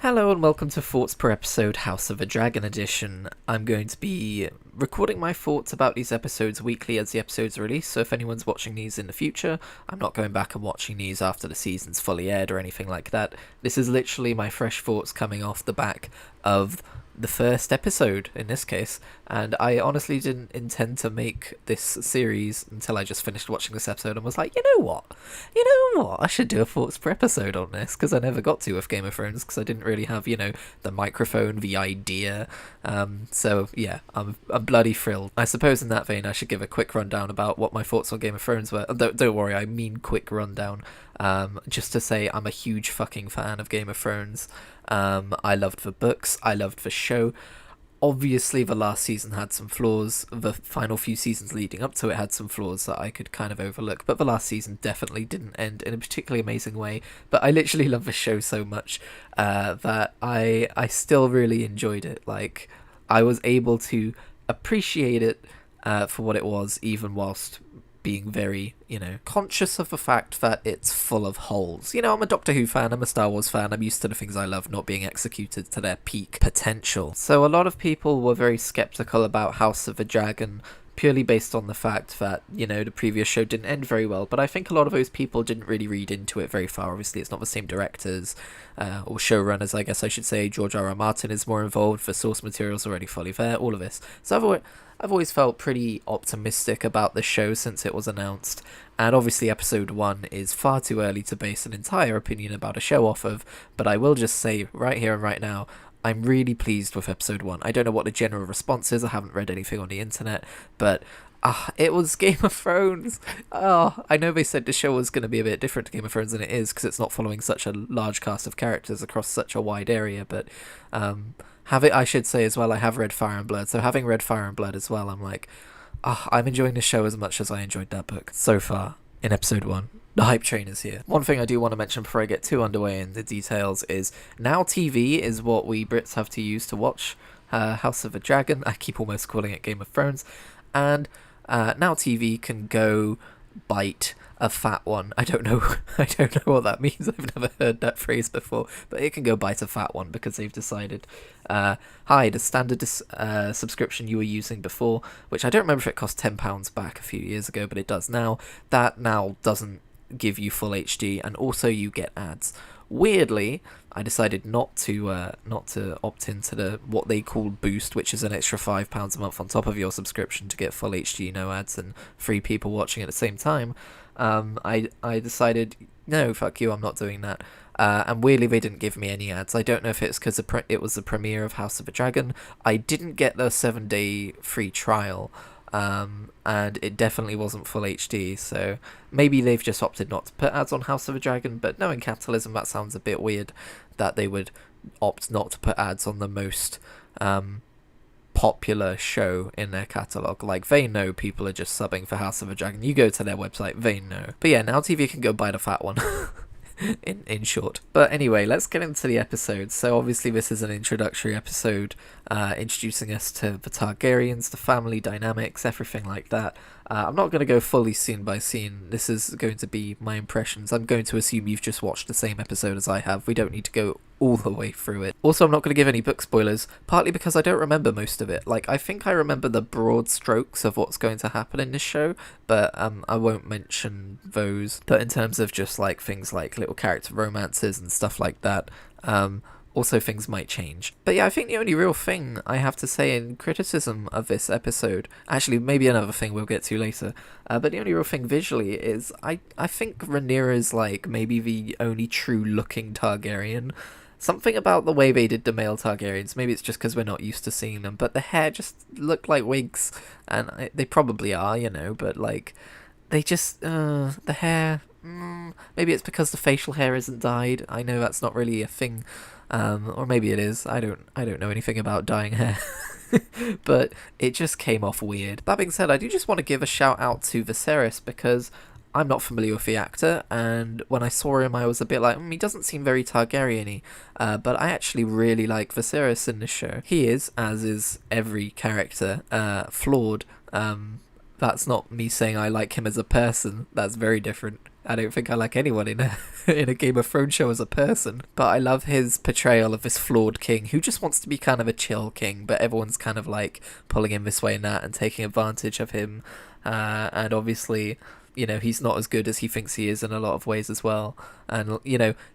Hello and welcome to Thoughts Per Episode House of a Dragon edition. I'm going to be recording my thoughts about these episodes weekly as the episodes release, so if anyone's watching these in the future, I'm not going back and watching these after the season's fully aired or anything like that. This is literally my fresh thoughts coming off the back of the first episode in this case, and I honestly didn't intend to make this series until I just finished watching this episode and was like, I should do a thoughts per episode on this, because I never got to with Game of Thrones because I didn't really have, the microphone, the idea. So yeah, I'm bloody thrilled. I suppose in that vein I should give a quick rundown about what my thoughts on Game of Thrones were. Don't worry, I mean quick rundown. Just to say I'm a huge fucking fan of Game of Thrones. I loved the books, I loved the show. Obviously the last season had some flaws, the final few seasons leading up to it had some flaws that I could kind of overlook, but the last season definitely didn't end in a particularly amazing way. But I literally love the show so much that I still really enjoyed it. Like, I was able to appreciate it for what it was, even whilst being very, conscious of the fact that it's full of holes. I'm a Doctor Who fan, I'm a Star Wars fan, I'm used to the things I love not being executed to their peak potential. So a lot of people were very skeptical about House of the Dragon, purely based on the fact that, the previous show didn't end very well, but I think a lot of those people didn't really read into it very far. Obviously, it's not the same directors, or showrunners, I guess I should say. George R. R. Martin is more involved, the source material's already fully there, all of this. So I've always felt pretty optimistic about the show since it was announced, and obviously episode 1 is far too early to base an entire opinion about a show off of, but I will just say right here and right now, I'm really pleased with episode 1. I don't know what the general response is, I haven't read anything on the internet, but it was Game of Thrones. I know they said the show was going to be a bit different to Game of Thrones than it is, because it's not following such a large cast of characters across such a wide area, but I should say as well, I have read Fire and Blood, so having read Fire and Blood as well, I'm like, I'm enjoying the show as much as I enjoyed that book so far in episode 1. The hype train is here. One thing I do want to mention before I get too underway in the details is Now TV is what we Brits have to use to watch House of the Dragon. I keep almost calling it Game of Thrones. And Now TV can go bite a fat one. I don't know what that means. I've never heard that phrase before, but it can go bite a fat one because they've decided, hi, the standard subscription you were using before, which I don't remember if it cost £10 back a few years ago, but it does now. That now doesn't give you full HD, and also you get ads. Weirdly, I decided not to opt into the what they call Boost, which is an extra £5 a month on top of your subscription to get full HD, no ads, and 3 people watching at the same time. I decided, no, fuck you, I'm not doing that. And weirdly, they didn't give me any ads. I don't know if it's because it was the premiere of House of the Dragon. I didn't get the 7-day free trial, and it definitely wasn't full HD, so maybe they've just opted not to put ads on House of the Dragon, but knowing capitalism, that sounds a bit weird that they would opt not to put ads on the most popular show in their catalogue. Like, they know people are just subbing for House of the Dragon. You go to their website, they know. But yeah, Now TV can go buy the fat one. in short. But anyway, let's get into the episode. So obviously this is an introductory episode, introducing us to the Targaryens, the family dynamics, everything like that. I'm not going to go fully scene by scene. This is going to be my impressions. I'm going to assume you've just watched the same episode as I have. We don't need to go all the way through it. Also, I'm not going to give any book spoilers, partly because I don't remember most of it. Like, I think I remember the broad strokes of what's going to happen in this show, but I won't mention those. But in terms of just like things like little character romances and stuff like that, also things might change. But yeah, I think the only real thing I have to say in criticism of this episode, actually maybe another thing we'll get to later, but the only real thing visually is I think Rhaenyra's like maybe the only true looking Targaryen. Something about the way they did the male Targaryens, maybe it's just because we're not used to seeing them, but the hair just looked like wigs, and they probably are, but like, they just, the hair, maybe it's because the facial hair isn't dyed. I know that's not really a thing, or maybe it is. I don't know anything about dyeing hair. But it just came off weird. That being said, I do just want to give a shout out to Viserys, because I'm not familiar with the actor, and when I saw him I was a bit like, he doesn't seem very Targaryen-y, but I actually really like Viserys in this show. He is, as is every character, flawed. That's not me saying I like him as a person, that's very different. I don't think I like anyone in a in a Game of Thrones show as a person, but I love his portrayal of this flawed king who just wants to be kind of a chill king, but everyone's kind of like pulling him this way and that and taking advantage of him. And obviously, he's not as good as he thinks he is in a lot of ways as well. And,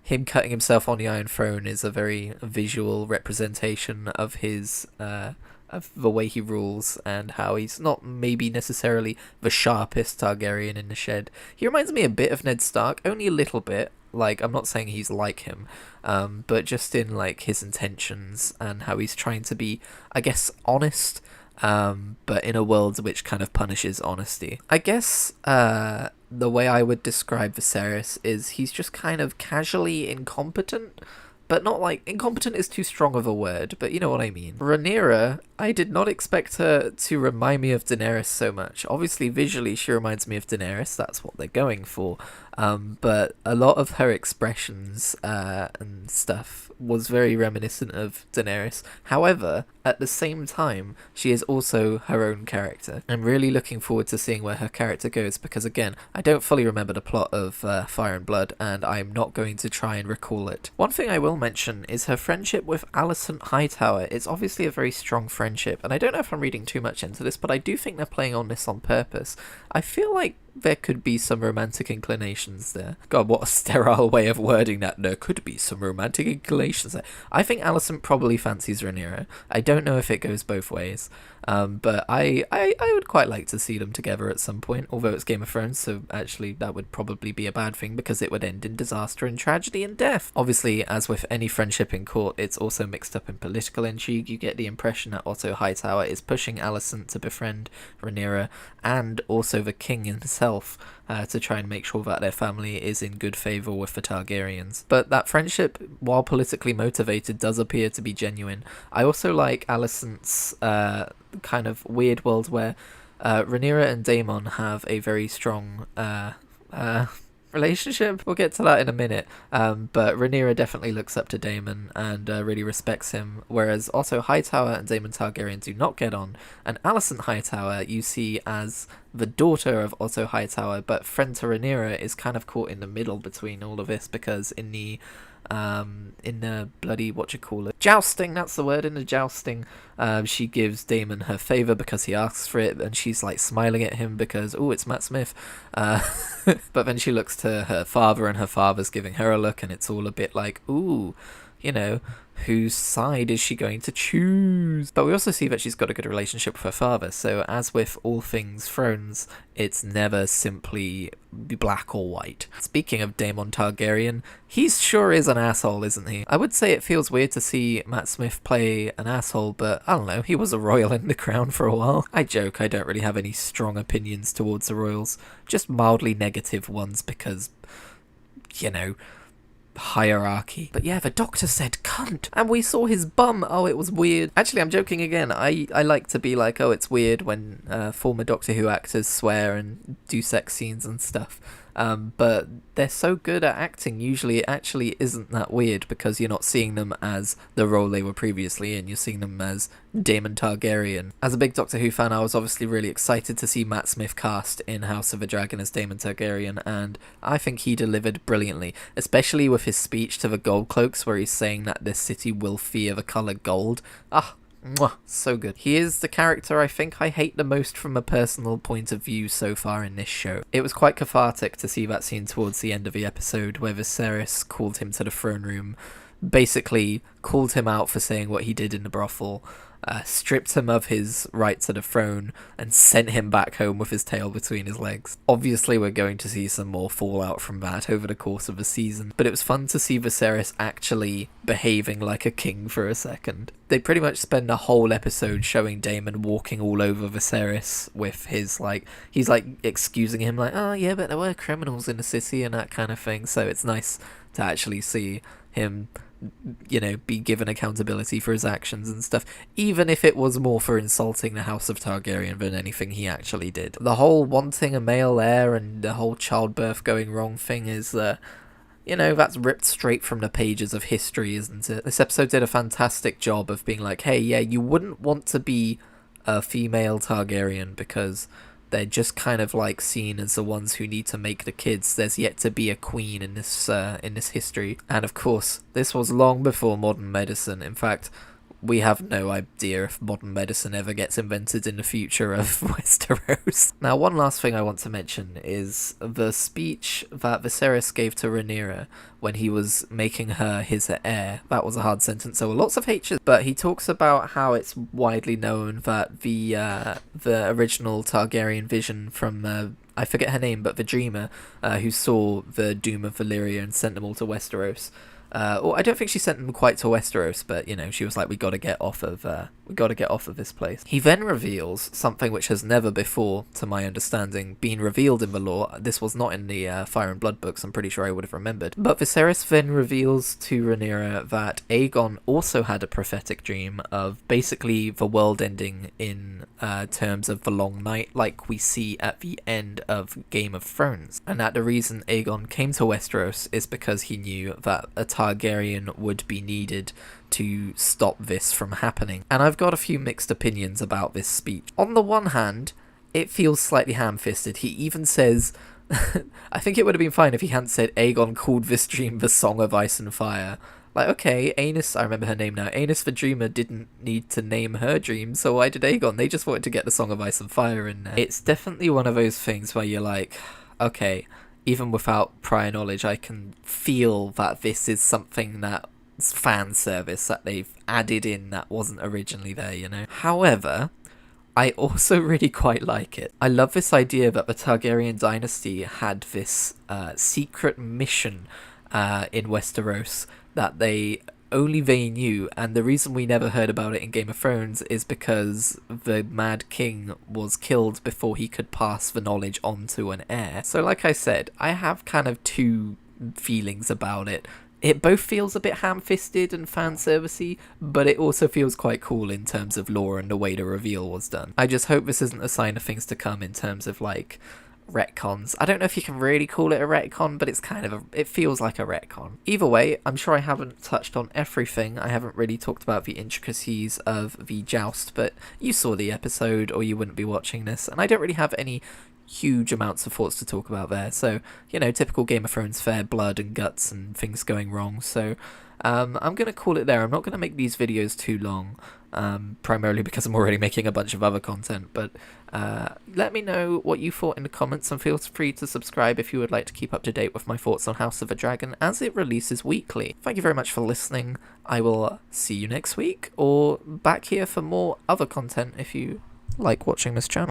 him cutting himself on the Iron Throne is a very visual representation of his, of the way he rules and how he's not maybe necessarily the sharpest Targaryen in the shed. He reminds me a bit of Ned Stark, only a little bit. Like, I'm not saying he's like him, but just in, like, his intentions and how he's trying to be, I guess, honest, but in a world which kind of punishes honesty. I guess the way I would describe Viserys is he's just kind of casually incompetent, but not like incompetent is too strong of a word, but you know what I mean. Rhaenyra, I did not expect her to remind me of Daenerys so much. Obviously, visually, she reminds me of Daenerys. That's what they're going for. But a lot of her expressions and stuff was very reminiscent of Daenerys. However, at the same time, she is also her own character. I'm really looking forward to seeing where her character goes because, again, I don't fully remember the plot of Fire and Blood, and I'm not going to try and recall it. One thing I will mention is her friendship with Alicent Hightower. It's obviously a very strong friendship, and I don't know if I'm reading too much into this, but I do think they're playing on this on purpose. I feel like there could be some romantic inclinations there. God, what a sterile way of wording that. There could be some romantic inclinations there. I think Alicent probably fancies Rhaenyra. I don't know if it goes both ways. But I would quite like to see them together at some point, although it's Game of Thrones, so actually that would probably be a bad thing because it would end in disaster and tragedy and death. Obviously, as with any friendship in court, it's also mixed up in political intrigue. You get the impression that Otto Hightower is pushing Alicent to befriend Rhaenyra and also the king himself to try and make sure that their family is in good favour with the Targaryens. But that friendship, while politically motivated, does appear to be genuine. I also like Alicent's kind of weird world where Rhaenyra and Daemon have a very strong relationship. We'll get to that in a minute. But Rhaenyra definitely looks up to Daemon and really respects him, whereas Otto Hightower and Daemon Targaryen do not get on. And Alicent Hightower you see as the daughter of Otto Hightower, but friend to Rhaenyra is kind of caught in the middle between all of this because in the bloody jousting, that's the word, in the jousting, she gives Daemon her favour because he asks for it, and she's like smiling at him because, oh, it's Matt Smith, but then she looks to her father and her father's giving her a look, and it's all a bit like, ooh, whose side is she going to choose? But we also see that she's got a good relationship with her father, so as with all things Thrones, it's never simply black or white. Speaking of Daemon Targaryen, he sure is an asshole, isn't he? I would say it feels weird to see Matt Smith play an asshole, but I don't know, he was a royal in the crown for a while. I joke, I don't really have any strong opinions towards the royals, just mildly negative ones because, hierarchy. But yeah, the doctor said cunt, and we saw his bum. Oh, it was weird. Actually, I'm joking again. I like to be like, oh, it's weird when former Doctor Who actors swear and do sex scenes and stuff. But they're so good at acting, usually it actually isn't that weird because you're not seeing them as the role they were previously in, you're seeing them as Daemon Targaryen. As a big Doctor Who fan, I was obviously really excited to see Matt Smith cast in House of the Dragon as Daemon Targaryen, and I think he delivered brilliantly, especially with his speech to the Gold Cloaks where he's saying that this city will fear the colour gold. Mwah, so good. He is the character I think I hate the most from a personal point of view so far in this show. It was quite cathartic to see that scene towards the end of the episode where Viserys called him to the throne room, basically called him out for saying what he did in the brothel, stripped him of his right to the throne, and sent him back home with his tail between his legs. Obviously, we're going to see some more fallout from that over the course of the season, but it was fun to see Viserys actually behaving like a king for a second. They pretty much spend a whole episode showing Daemon walking all over Viserys with his, he's excusing him, oh yeah, but there were criminals in the city and that kind of thing, so it's nice to actually see him be given accountability for his actions and stuff, even if it was more for insulting the House of Targaryen than anything he actually did. The whole wanting a male heir and the whole childbirth going wrong thing is, that's ripped straight from the pages of history, isn't it? This episode did a fantastic job of being like, hey, yeah, you wouldn't want to be a female Targaryen because they're just kind of like seen as the ones who need to make the kids. There's yet to be a queen in this history, and of course, this was long before modern medicine. In fact, we have no idea if modern medicine ever gets invented in the future of Westeros. Now, one last thing I want to mention is the speech that Viserys gave to Rhaenyra when he was making her his heir. That was a hard sentence, so lots of H's, but he talks about how it's widely known that the original Targaryen vision from I forget her name, but the dreamer who saw the doom of Valyria and sent them all to Westeros. Or I don't think she sent them quite to Westeros, but she was like, we got to get off of this place. He then reveals something which has never before, to my understanding, been revealed in the lore. This was not in the Fire and Blood books. I'm pretty sure I would have remembered. But Viserys then reveals to Rhaenyra that Aegon also had a prophetic dream of basically the world ending in terms of the Long Night, like we see at the end of Game of Thrones, and that the reason Aegon came to Westeros is because he knew that a Targaryen would be needed to stop this from happening. And I've got a few mixed opinions about this speech. On the one hand, it feels slightly ham-fisted. He even says, I think it would have been fine if he hadn't said Aegon called this dream the Song of Ice and Fire. Like, okay, Aenys, I remember her name now, Aenys the Dreamer didn't need to name her dream, so why did Aegon? They just wanted to get the Song of Ice and Fire in there. It's definitely one of those things where you're like, okay, even without prior knowledge, I can feel that this is something that's fan service that they've added in that wasn't originally there. However, I also really quite like it. I love this idea that the Targaryen dynasty had this secret mission in Westeros that only they knew, and the reason we never heard about it in Game of Thrones is because the Mad King was killed before he could pass the knowledge on to an heir. So like I said, I have kind of two feelings about it. It both feels a bit ham-fisted and fan-servicey, but it also feels quite cool in terms of lore and the way the reveal was done. I just hope this isn't a sign of things to come in terms of like retcons. I don't know if you can really call it a retcon, but it's kind of it feels like a retcon. Either way, I'm sure I haven't touched on everything. I haven't really talked about the intricacies of the joust, but you saw the episode or you wouldn't be watching this, and I don't really have any huge amounts of thoughts to talk about there. So, typical Game of Thrones fare, blood and guts and things going wrong. So I'm going to call it there. I'm not going to make these videos too long, primarily because I'm already making a bunch of other content, but let me know what you thought in the comments, and feel free to subscribe if you would like to keep up to date with my thoughts on House of the Dragon as it releases weekly. Thank you very much for listening. I will see you next week, or back here for more other content if you like watching this channel.